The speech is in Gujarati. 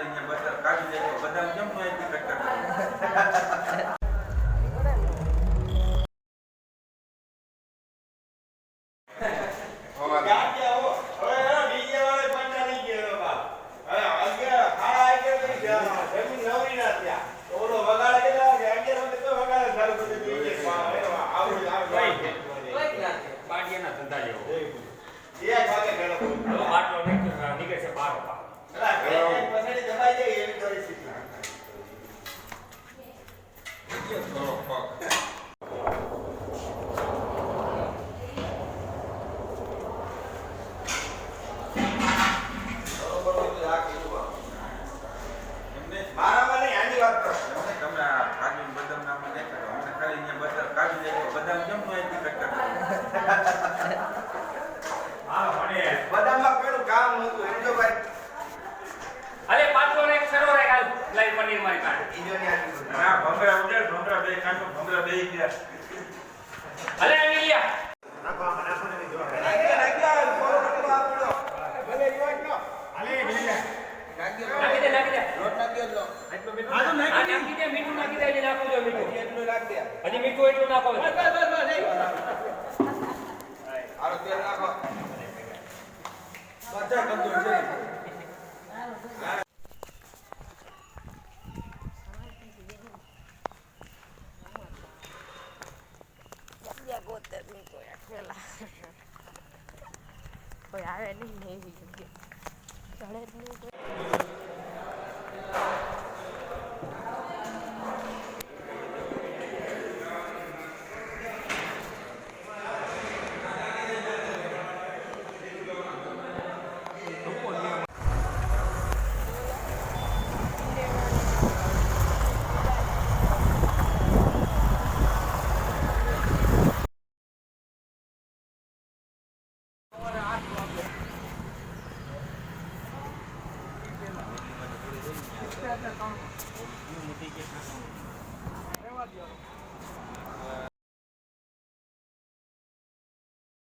ખાલી અહીંયા બટર કાઢી દે તો બદામ કેમ નો એટલી કટકટ બદામ કેમ નો એટલી કટકટ બદામમાં પેલું કામ નતું એમ તો ભાઈ અરે પાછો એક સરો રે કાલ લાઈ પનીર મારી કાઢ ઈજો ની આટી ના ભંગરા ઉડે ભંગરા બે કાંટો ભંગરા બે ગયા અરે આવી ગયા નાખો ને જો નાખ્યા ફોલો કરો આપણો ભલે રિવાજ નો અલે ભીલા નાખી દે લોટ નાખી દો એટલું મીઠું આ તો નાખી દે મીઠું નાખી દે જે નાખો જો મીઠું એટલું નાખ દે હજી મીઠું એટલું નાખો આરો તેલ નાખો બધા કંદો છે કોઈ આવે નહીં એવી જગ્યા ચડે જ નહીં